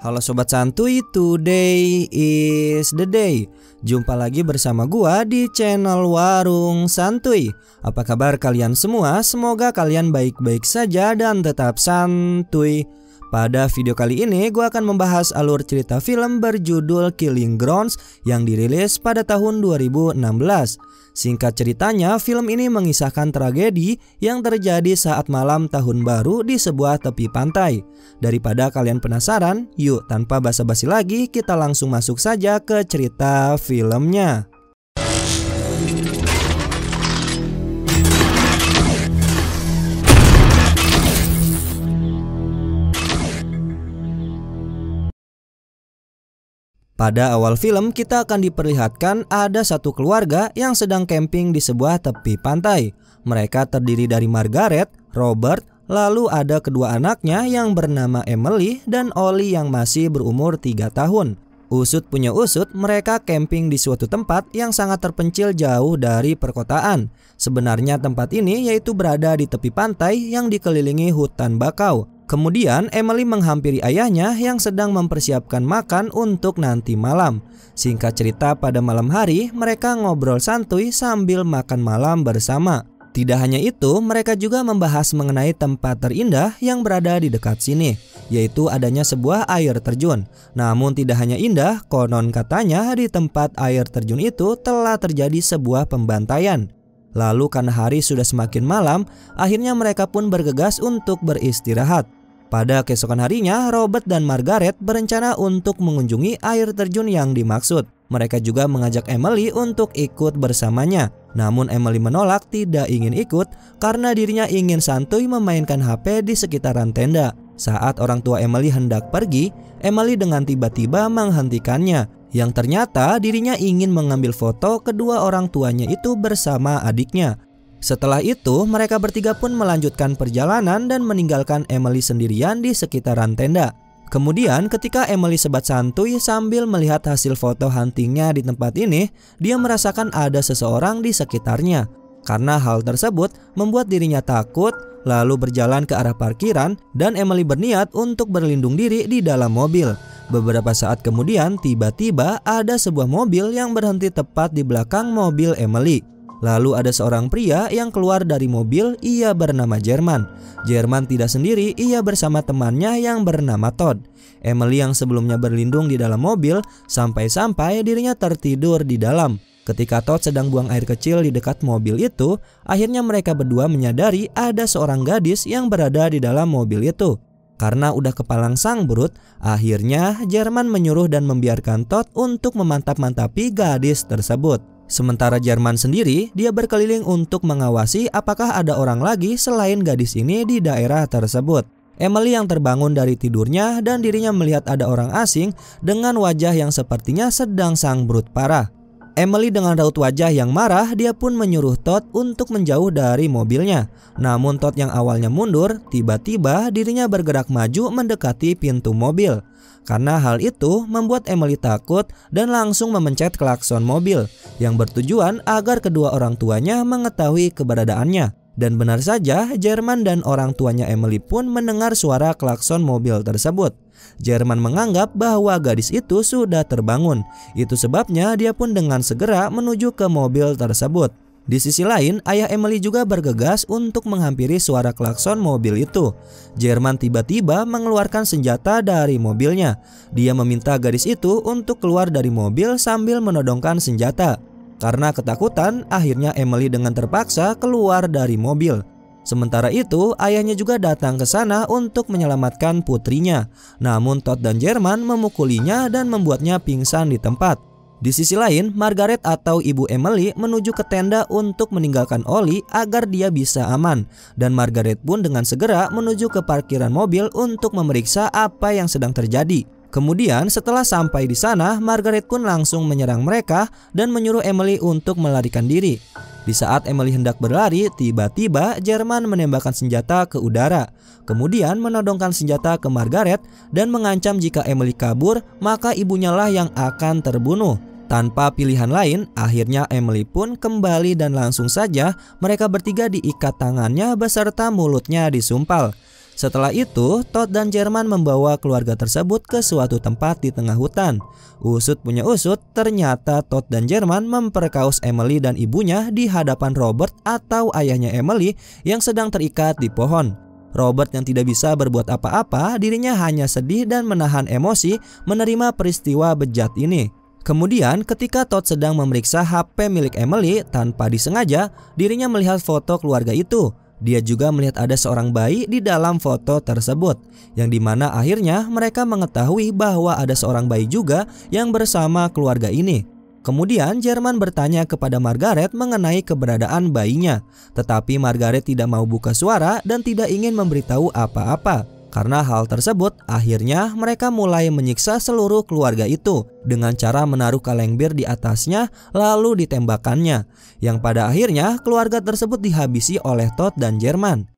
Halo Sobat Santuy, today is the day. Jumpa lagi bersama gua di channel Warung Santuy. Apa kabar kalian semua? Semoga kalian baik-baik saja dan tetap santuy. Pada video kali ini gua akan membahas alur cerita film berjudul Killing Grounds yang dirilis pada tahun 2016. Singkat ceritanya, film ini mengisahkan tragedi yang terjadi saat malam tahun baru di sebuah tepi pantai. Daripada kalian penasaran, yuk tanpa basa-basi lagi kita langsung masuk saja ke cerita filmnya. Pada awal film kita akan diperlihatkan ada satu keluarga yang sedang camping di sebuah tepi pantai. Mereka terdiri dari Margaret, Robert, lalu ada kedua anaknya yang bernama Emily dan Ollie yang masih berumur 3 tahun. Usut punya usut, mereka camping di suatu tempat yang sangat terpencil jauh dari perkotaan. Sebenarnya tempat ini yaitu berada di tepi pantai yang dikelilingi hutan bakau. Kemudian Emily menghampiri ayahnya yang sedang mempersiapkan makan untuk nanti malam. Singkat cerita, pada malam hari mereka ngobrol santuy sambil makan malam bersama. Tidak hanya itu, mereka juga membahas mengenai tempat terindah yang berada di dekat sini, yaitu adanya sebuah air terjun. Namun tidak hanya indah, konon katanya di tempat air terjun itu telah terjadi sebuah pembantaian. Lalu karena hari sudah semakin malam, akhirnya mereka pun bergegas untuk beristirahat. Pada keesokan harinya, Robert dan Margaret berencana untuk mengunjungi air terjun yang dimaksud. Mereka juga mengajak Emily untuk ikut bersamanya. Namun Emily menolak, tidak ingin ikut karena dirinya ingin santuy memainkan HP di sekitaran tenda. Saat orang tua Emily hendak pergi, Emily dengan tiba-tiba menghentikannya. Yang ternyata dirinya ingin mengambil foto kedua orang tuanya itu bersama adiknya. Setelah itu, mereka bertiga pun melanjutkan perjalanan dan meninggalkan Emily sendirian di sekitaran tenda. Kemudian ketika Emily sebat santuy sambil melihat hasil foto huntingnya di tempat ini, dia merasakan ada seseorang di sekitarnya. Karena hal tersebut membuat dirinya takut, lalu berjalan ke arah parkiran dan Emily berniat untuk berlindung diri di dalam mobil. Beberapa saat kemudian, tiba-tiba ada sebuah mobil yang berhenti tepat di belakang mobil Emily. Lalu ada seorang pria yang keluar dari mobil, ia bernama Jerman. Jerman tidak sendiri, ia bersama temannya yang bernama Todd. Emily yang sebelumnya berlindung di dalam mobil, sampai-sampai dirinya tertidur di dalam. Ketika Todd sedang buang air kecil di dekat mobil itu, akhirnya mereka berdua menyadari ada seorang gadis yang berada di dalam mobil itu. Karena udah kepalang sang brut, akhirnya Jerman menyuruh dan membiarkan Todd untuk memantap-mantapi gadis tersebut. Sementara Jerman sendiri, dia berkeliling untuk mengawasi apakah ada orang lagi selain gadis ini di daerah tersebut. Emily yang terbangun dari tidurnya dan dirinya melihat ada orang asing dengan wajah yang sepertinya sedang sangbrut parah. Emily dengan raut wajah yang marah, dia pun menyuruh Todd untuk menjauh dari mobilnya. Namun Todd yang awalnya mundur, tiba-tiba dirinya bergerak maju mendekati pintu mobil. Karena hal itu membuat Emily takut dan langsung memencet klakson mobil yang bertujuan agar kedua orang tuanya mengetahui keberadaannya. Dan benar saja, Jerman dan orang tuanya Emily pun mendengar suara klakson mobil tersebut. Jerman menganggap bahwa gadis itu sudah terbangun. Itu sebabnya dia pun dengan segera menuju ke mobil tersebut. Di sisi lain, ayah Emily juga bergegas untuk menghampiri suara klakson mobil itu. Jerman tiba-tiba mengeluarkan senjata dari mobilnya. Dia meminta gadis itu untuk keluar dari mobil sambil menodongkan senjata. Karena ketakutan, akhirnya Emily dengan terpaksa keluar dari mobil. Sementara itu, ayahnya juga datang ke sana untuk menyelamatkan putrinya. Namun Todd dan Jerman memukulinya dan membuatnya pingsan di tempat. Di sisi lain, Margaret atau ibu Emily menuju ke tenda untuk meninggalkan Ollie agar dia bisa aman. Dan Margaret pun dengan segera menuju ke parkiran mobil untuk memeriksa apa yang sedang terjadi. Kemudian setelah sampai di sana, Margaret pun langsung menyerang mereka dan menyuruh Emily untuk melarikan diri. Di saat Emily hendak berlari, tiba-tiba Jerman menembakkan senjata ke udara. Kemudian menodongkan senjata ke Margaret dan mengancam jika Emily kabur, maka ibunya lah yang akan terbunuh. Tanpa pilihan lain, akhirnya Emily pun kembali dan langsung saja mereka bertiga diikat tangannya beserta mulutnya disumpal. Setelah itu, Todd dan Jerman membawa keluarga tersebut ke suatu tempat di tengah hutan. Usut punya usut, ternyata Todd dan Jerman memperkaus Emily dan ibunya di hadapan Robert atau ayahnya Emily yang sedang terikat di pohon. Robert yang tidak bisa berbuat apa-apa, dirinya hanya sedih dan menahan emosi menerima peristiwa bejat ini. Kemudian ketika Todd sedang memeriksa HP milik Emily, tanpa disengaja dirinya melihat foto keluarga itu. Dia juga melihat ada seorang bayi di dalam foto tersebut, yang dimana akhirnya mereka mengetahui bahwa ada seorang bayi juga yang bersama keluarga ini. Kemudian Jerman bertanya kepada Margaret mengenai keberadaan bayinya, tetapi Margaret tidak mau buka suara dan tidak ingin memberitahu apa-apa. Karena hal tersebut, akhirnya mereka mulai menyiksa seluruh keluarga itu dengan cara menaruh kaleng bir di atasnya lalu ditembakkannya, yang pada akhirnya keluarga tersebut dihabisi oleh Todd dan Jerman.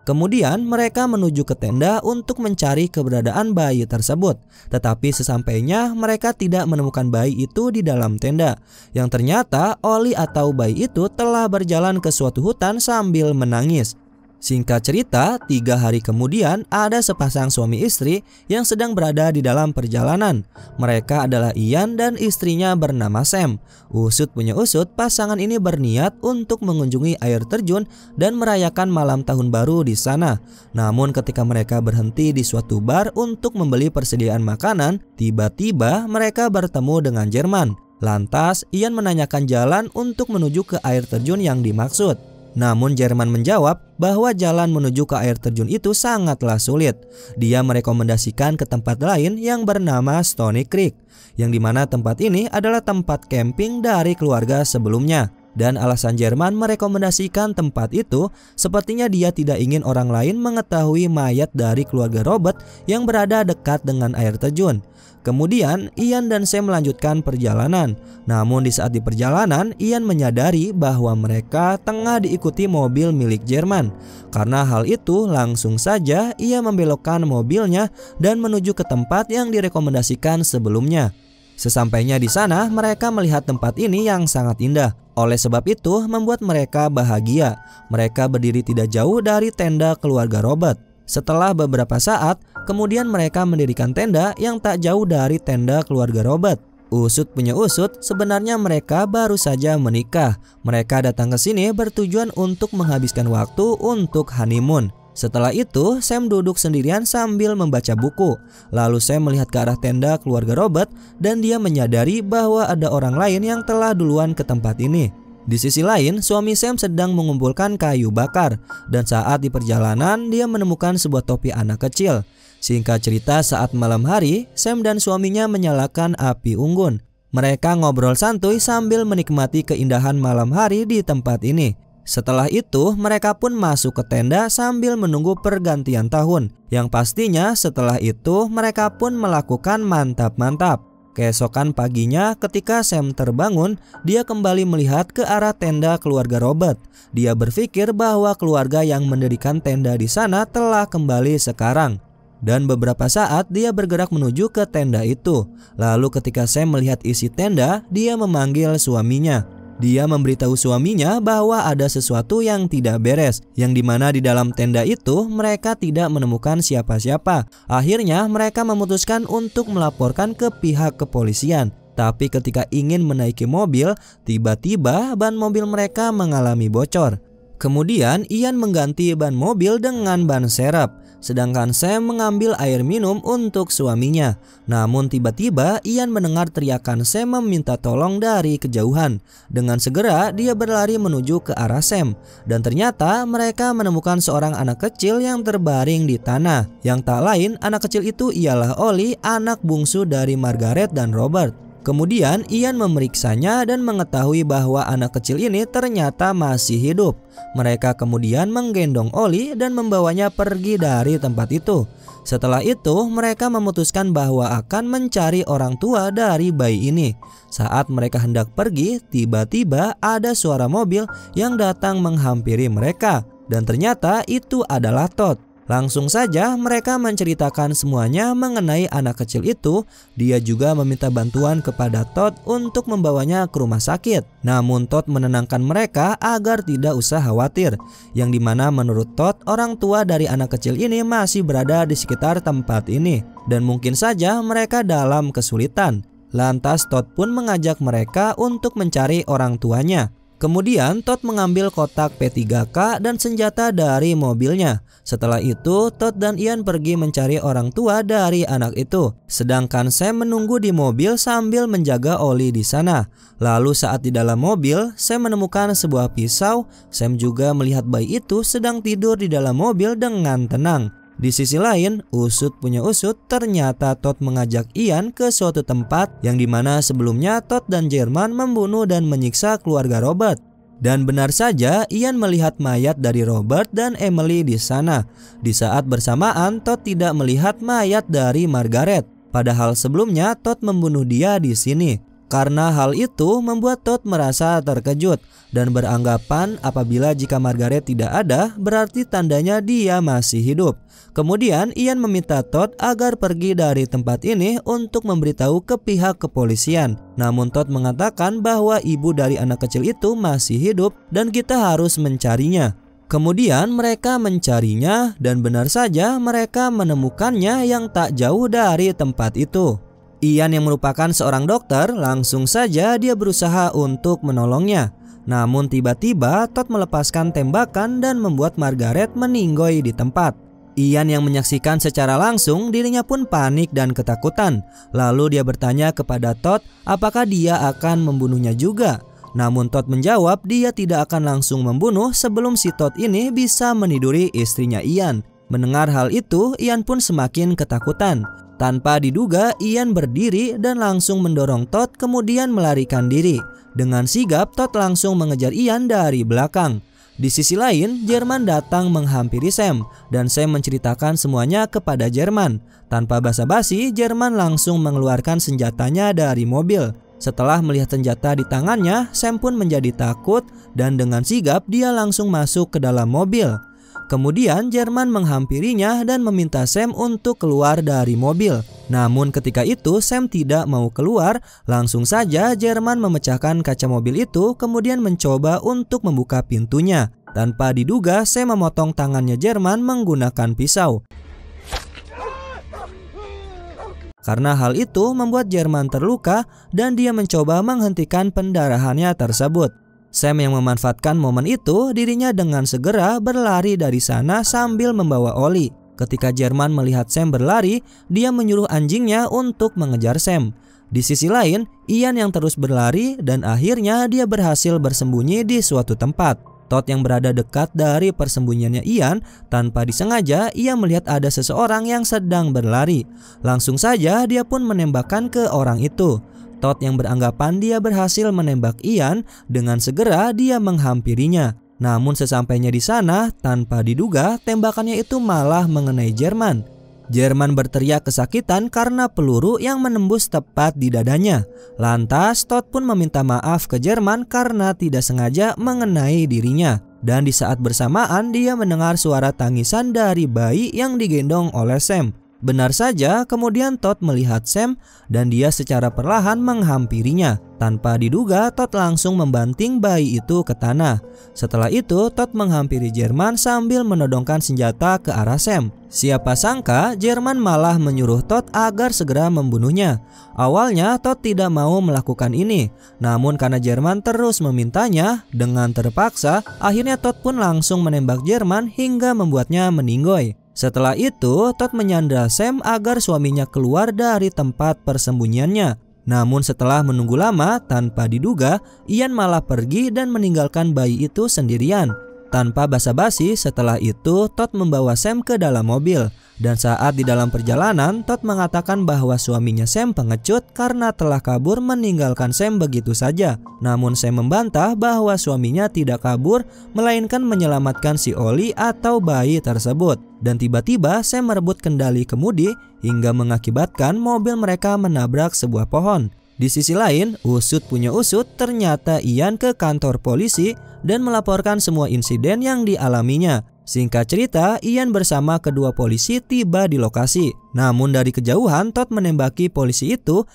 Kemudian mereka menuju ke tenda untuk mencari keberadaan bayi tersebut. Tetapi sesampainya mereka tidak menemukan bayi itu di dalam tenda, yang ternyata Ollie atau bayi itu telah berjalan ke suatu hutan sambil menangis. Singkat cerita, 3 hari kemudian ada sepasang suami istri yang sedang berada di dalam perjalanan. Mereka adalah Ian dan istrinya bernama Sam. Usut punya usut, pasangan ini berniat untuk mengunjungi air terjun dan merayakan malam tahun baru di sana. Namun ketika mereka berhenti di suatu bar untuk membeli persediaan makanan, tiba-tiba mereka bertemu dengan Jerman. Lantas Ian menanyakan jalan untuk menuju ke air terjun yang dimaksud. Namun Jerman menjawab bahwa jalan menuju ke air terjun itu sangatlah sulit. Dia merekomendasikan ke tempat lain yang bernama Stony Creek, yang dimana tempat ini adalah tempat camping dari keluarga sebelumnya. Dan alasan Jerman merekomendasikan tempat itu, sepertinya dia tidak ingin orang lain mengetahui mayat dari keluarga Robert yang berada dekat dengan air terjun. Kemudian Ian dan Sam melanjutkan perjalanan. Namun di saat di perjalanan, Ian menyadari bahwa mereka tengah diikuti mobil milik Jerman. Karena hal itu, langsung saja ia membelokkan mobilnya dan menuju ke tempat yang direkomendasikan sebelumnya. Sesampainya di sana, mereka melihat tempat ini yang sangat indah. Oleh sebab itu, membuat mereka bahagia. Mereka berdiri tidak jauh dari tenda keluarga Robert. Setelah beberapa saat, kemudian mereka mendirikan tenda yang tak jauh dari tenda keluarga Robert. Usut punya usut, sebenarnya mereka baru saja menikah. Mereka datang ke sini bertujuan untuk menghabiskan waktu untuk honeymoon. Setelah itu, Sam duduk sendirian sambil membaca buku. Lalu Sam melihat ke arah tenda keluarga Robert dan dia menyadari bahwa ada orang lain yang telah duluan ke tempat ini. Di sisi lain, suami Sam sedang mengumpulkan kayu bakar, dan saat di perjalanan dia menemukan sebuah topi anak kecil. Singkat cerita, saat malam hari, Sam dan suaminya menyalakan api unggun. Mereka ngobrol santuy sambil menikmati keindahan malam hari di tempat ini. Setelah itu, mereka pun masuk ke tenda sambil menunggu pergantian tahun. Yang pastinya setelah itu mereka pun melakukan mantap-mantap. Keesokan paginya ketika Sam terbangun, dia kembali melihat ke arah tenda keluarga Robert. Dia berpikir bahwa keluarga yang mendirikan tenda di sana telah kembali sekarang. Dan beberapa saat dia bergerak menuju ke tenda itu. Lalu ketika Sam melihat isi tenda, dia memanggil suaminya. Dia memberitahu suaminya bahwa ada sesuatu yang tidak beres, yang dimana di dalam tenda itu mereka tidak menemukan siapa-siapa. Akhirnya mereka memutuskan untuk melaporkan ke pihak kepolisian. Tapi ketika ingin menaiki mobil, tiba-tiba ban mobil mereka mengalami bocor. Kemudian Ian mengganti ban mobil dengan ban serep, sedangkan Sam mengambil air minum untuk suaminya. Namun tiba-tiba Ian mendengar teriakan Sam meminta tolong dari kejauhan. Dengan segera dia berlari menuju ke arah Sam, dan ternyata mereka menemukan seorang anak kecil yang terbaring di tanah. Yang tak lain, anak kecil itu ialah Ollie, anak bungsu dari Margaret dan Robert. Kemudian Ian memeriksanya dan mengetahui bahwa anak kecil ini ternyata masih hidup. Mereka kemudian menggendong Ollie dan membawanya pergi dari tempat itu. Setelah itu mereka memutuskan bahwa akan mencari orang tua dari bayi ini. Saat mereka hendak pergi, tiba-tiba ada suara mobil yang datang menghampiri mereka. Dan ternyata itu adalah Todd. Langsung saja mereka menceritakan semuanya mengenai anak kecil itu. Dia juga meminta bantuan kepada Todd untuk membawanya ke rumah sakit. Namun Todd menenangkan mereka agar tidak usah khawatir, yang dimana menurut Todd orang tua dari anak kecil ini masih berada di sekitar tempat ini dan mungkin saja mereka dalam kesulitan. Lantas Todd pun mengajak mereka untuk mencari orang tuanya. Kemudian Todd mengambil kotak P3K dan senjata dari mobilnya. Setelah itu Todd dan Ian pergi mencari orang tua dari anak itu. Sedangkan Sam menunggu di mobil sambil menjaga Ollie di sana. Lalu saat di dalam mobil, Sam menemukan sebuah pisau. Sam juga melihat bayi itu sedang tidur di dalam mobil dengan tenang. Di sisi lain, usut punya usut, ternyata Todd mengajak Ian ke suatu tempat yang dimana sebelumnya Todd dan Jerman membunuh dan menyiksa keluarga Robert. Dan benar saja, Ian melihat mayat dari Robert dan Emily di sana. Di saat bersamaan, Todd tidak melihat mayat dari Margaret. Padahal sebelumnya Todd membunuh dia di sini. Karena hal itu membuat Todd merasa terkejut dan beranggapan apabila jika Margaret tidak ada, berarti tandanya dia masih hidup. Kemudian Ian meminta Todd agar pergi dari tempat ini untuk memberitahu ke pihak kepolisian. Namun Todd mengatakan bahwa ibu dari anak kecil itu masih hidup dan kita harus mencarinya. Kemudian mereka mencarinya dan benar saja mereka menemukannya yang tak jauh dari tempat itu. Ian yang merupakan seorang dokter langsung saja dia berusaha untuk menolongnya. Namun tiba-tiba Todd melepaskan tembakan dan membuat Margaret meninggoy di tempat. Ian yang menyaksikan secara langsung dirinya pun panik dan ketakutan. Lalu dia bertanya kepada Todd apakah dia akan membunuhnya juga. Namun Todd menjawab dia tidak akan langsung membunuh sebelum si Todd ini bisa meniduri istrinya Ian. Mendengar hal itu, Ian pun semakin ketakutan. Tanpa diduga, Ian berdiri dan langsung mendorong Todd kemudian melarikan diri. Dengan sigap, Todd langsung mengejar Ian dari belakang. Di sisi lain, Jerman datang menghampiri Sam dan Sam menceritakan semuanya kepada Jerman. Tanpa basa-basi, Jerman langsung mengeluarkan senjatanya dari mobil. Setelah melihat senjata di tangannya, Sam pun menjadi takut dan dengan sigap dia langsung masuk ke dalam mobil. Kemudian Jerman menghampirinya dan meminta Sam untuk keluar dari mobil. Namun ketika itu Sam tidak mau keluar. Langsung saja Jerman memecahkan kaca mobil itu kemudian mencoba untuk membuka pintunya. Tanpa diduga Sam memotong tangannya Jerman menggunakan pisau. Karena hal itu membuat Jerman terluka dan dia mencoba menghentikan pendarahannya tersebut. Sam yang memanfaatkan momen itu, dirinya dengan segera berlari dari sana sambil membawa Ollie. Ketika Jerman melihat Sam berlari, dia menyuruh anjingnya untuk mengejar Sam. Di sisi lain, Ian yang terus berlari dan akhirnya dia berhasil bersembunyi di suatu tempat. Todd yang berada dekat dari persembunyiannya Ian, tanpa disengaja ia melihat ada seseorang yang sedang berlari. Langsung saja dia pun menembakkan ke orang itu. Todd yang beranggapan dia berhasil menembak Ian, dengan segera dia menghampirinya. Namun sesampainya di sana, tanpa diduga tembakannya itu malah mengenai Jerman. Jerman berteriak kesakitan karena peluru yang menembus tepat di dadanya. Lantas Todd pun meminta maaf ke Jerman karena tidak sengaja mengenai dirinya. Dan di saat bersamaan dia mendengar suara tangisan dari bayi yang digendong oleh Sam. Benar saja, kemudian Todd melihat Sam dan dia secara perlahan menghampirinya. Tanpa diduga, Todd langsung membanting bayi itu ke tanah. Setelah itu, Todd menghampiri Jerman sambil menodongkan senjata ke arah Sam. Siapa sangka, Jerman malah menyuruh Todd agar segera membunuhnya. Awalnya, Todd tidak mau melakukan ini. Namun karena Jerman terus memintanya, dengan terpaksa, akhirnya Todd pun langsung menembak Jerman hingga membuatnya meninggoy. Setelah itu, Todd menyandra Sam agar suaminya keluar dari tempat persembunyiannya. Namun setelah menunggu lama, tanpa diduga, Ian malah pergi dan meninggalkan bayi itu sendirian. Tanpa basa-basi, setelah itu Todd membawa Sam ke dalam mobil. Dan saat di dalam perjalanan, Todd mengatakan bahwa suaminya Sam pengecut karena telah kabur meninggalkan Sam begitu saja. Namun Sam membantah bahwa suaminya tidak kabur, melainkan menyelamatkan si Ollie atau bayi tersebut. Dan tiba-tiba Sam merebut kendali kemudi hingga mengakibatkan mobil mereka menabrak sebuah pohon. Di sisi lain, usut punya usut, ternyata Ian ke kantor polisi dan melaporkan semua insiden yang dialaminya. Singkat cerita, Ian bersama kedua polisi tiba di lokasi. Namun dari kejauhan Todd menembaki polisi itu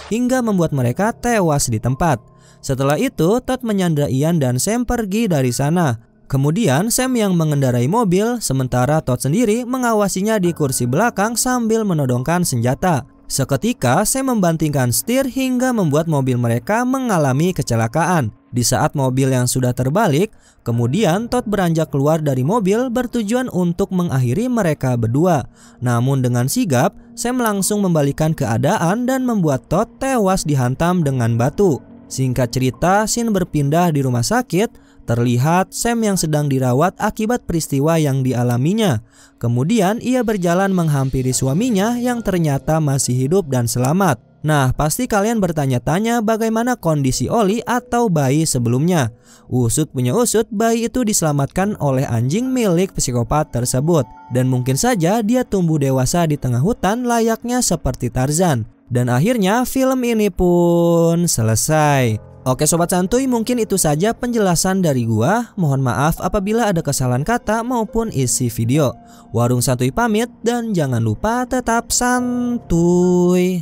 hingga membuat mereka tewas di tempat. Setelah itu, Todd menyandra Ian dan Sam pergi dari sana. Kemudian Sam yang mengendarai mobil, sementara Todd sendiri mengawasinya di kursi belakang sambil menodongkan senjata. Seketika Sam membantingkan setir hingga membuat mobil mereka mengalami kecelakaan. Di saat mobil yang sudah terbalik, kemudian Todd beranjak keluar dari mobil bertujuan untuk mengakhiri mereka berdua. Namun dengan sigap, Sam langsung membalikan keadaan dan membuat Todd tewas dihantam dengan batu. Singkat cerita, scene berpindah di rumah sakit. Terlihat Sam yang sedang dirawat akibat peristiwa yang dialaminya. Kemudian ia berjalan menghampiri suaminya yang ternyata masih hidup dan selamat. Nah, pasti kalian bertanya-tanya bagaimana kondisi Oli atau bayi sebelumnya. Usut punya usut, bayi itu diselamatkan oleh anjing milik psikopat tersebut. Dan mungkin saja dia tumbuh dewasa di tengah hutan layaknya seperti Tarzan. Dan akhirnya film ini pun selesai. Oke sobat santuy, mungkin itu saja penjelasan dari gua. Mohon maaf apabila ada kesalahan kata maupun isi video. Warung Santuy pamit dan jangan lupa tetap santuy.